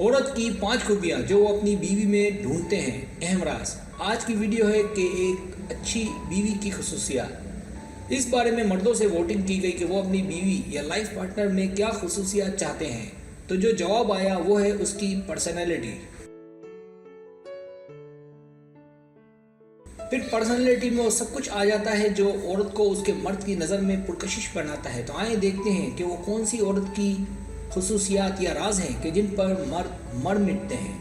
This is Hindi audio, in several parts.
औरत की 5 खूबियां जो वो अपनी बीवी में ढूंढते हैं, अहम राज। आज की वीडियो है कि एक अच्छी बीवी की खसूसियात। इस बारे में मर्दों से वोटिंग की गई कि वो अपनी बीवी या लाइफ पार्टनर में क्या खसूसियात चाहते हैं। तो जो जवाब आया वो है उसकी पर्सनैलिटी। फिर पर्सनैलिटी में वो सब कुछ आ जाता है जो औरत को उसके मर्द की नज़र में पुरकशिश बनाता है। तो आइए देखते हैं कि वो कौन सी औरत की खुसूसियात या राज हैं कि जिन पर मर्द मर मिटते हैं।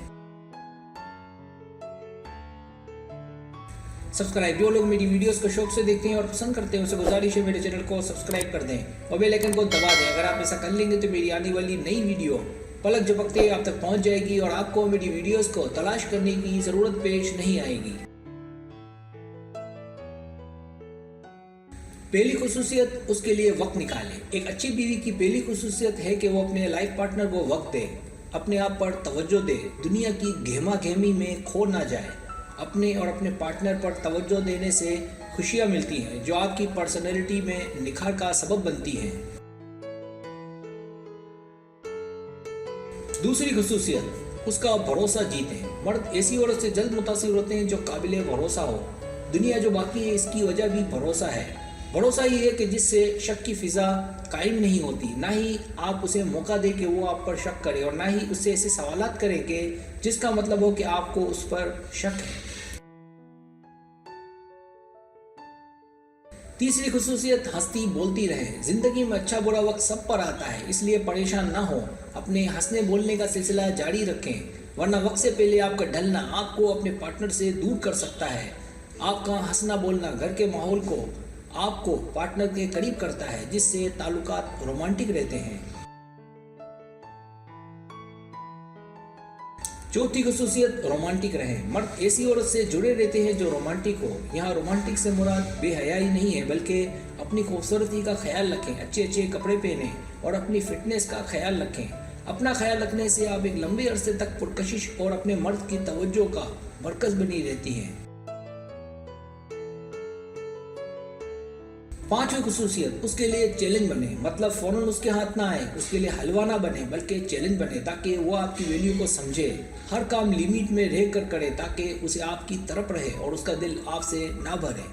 सब्सक्राइब, जो लोग मेरी वीडियोस को शौक से देखते हैं और पसंद करते हैं उसे गुजारिश है मेरे चैनल को सब्सक्राइब कर दें और बेल आइकन को दबा दें। अगर आप ऐसा कर लेंगे तो मेरी आने वाली नई वीडियो पलक झपकते आप तक पहुंच जाएगी और आपको मेरी वीडियोस को तलाश करने की ज़रूरत पेश नहीं आएगी। पहली खुसूसियत, उसके लिए वक्त निकाले। एक अच्छी बीवी की पहली खुसूसियत है कि वो अपने लाइफ पार्टनर को वक्त दे, अपने आप पर तवज्जो दे, दुनिया की गहमा गहमी में खो ना जाए। अपने और अपने पार्टनर पर तवज्जो देने से खुशियां मिलती हैं जो आपकी पर्सनैलिटी में निखार का सबब बनती हैं। दूसरी खुसूसियत, उसका भरोसा जीतें। मर्द ऐसी औरत से जल्द मुतासिर होते हैं जो काबिल भरोसा हो। दुनिया जो बाकी है इसकी वजह भी भरोसा है। भरोसा ही है कि जिससे शक की फिजा कायम नहीं होती। ना ही आप उसे मौका दें कि वो आप पर शक करे और ना ही उससे ऐसे सवालात करें कि जिसका मतलब हो कि आपको उस पर शक है। तीसरी खुसूसियत, हंसती बोलती रहे। जिंदगी में अच्छा बुरा वक्त सब पर आता है, इसलिए परेशान ना हो। अपने हंसने बोलने का सिलसिला जारी रखें, वरना वक्त से पहले आपका ढलना आपको अपने पार्टनर से दूर कर सकता है। आपका हंसना बोलना घर के माहौल को आपको पार्टनर के करीब करता है, जिससे ताल्लुकात रोमांटिक रहते हैं। चौथी खुसूसियत, रोमांटिक रहें। मर्द ऐसी औरत से जुड़े रहते हैं जो रोमांटिक हो। यहाँ रोमांटिक से मुराद बेहयाई नहीं है, बल्कि अपनी खूबसूरती का ख्याल रखें, अच्छे अच्छे कपड़े पहनें और अपनी फिटनेस का ख्याल रखें। अपना ख्याल रखने से आप एक लंबे अरसे तक पुरकशिश और अपने मर्द की तवज्जो का मरकज बनी रहती हैं। पांचवी खुसूसियत, उसके लिए चैलेंज बने। मतलब फौरन उसके हाथ ना आए, उसके लिए हलवा ना बने, बल्कि चैलेंज बने ताकि वो आपकी वैल्यू को समझे। हर काम लिमिट में रह कर करे ताकि उसे आपकी तरफ रहे और उसका दिल आपसे ना भरे।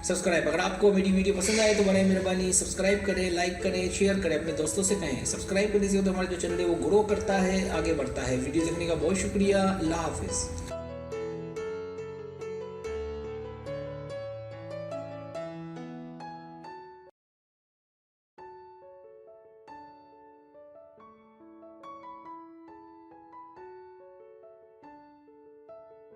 सब्सक्राइब, अगर आपको मेरी वीडियो पसंद आए तो बड़े मेहरबानी सब्सक्राइब करें, लाइक करें, शेयर करें, अपने दोस्तों से कहें। सब्सक्राइब करने से तो हमारा जो चैनल है वो ग्रो करता है, आगे बढ़ता है। वीडियो देखने का बहुत शुक्रिया। अल्लाह हाफिज़।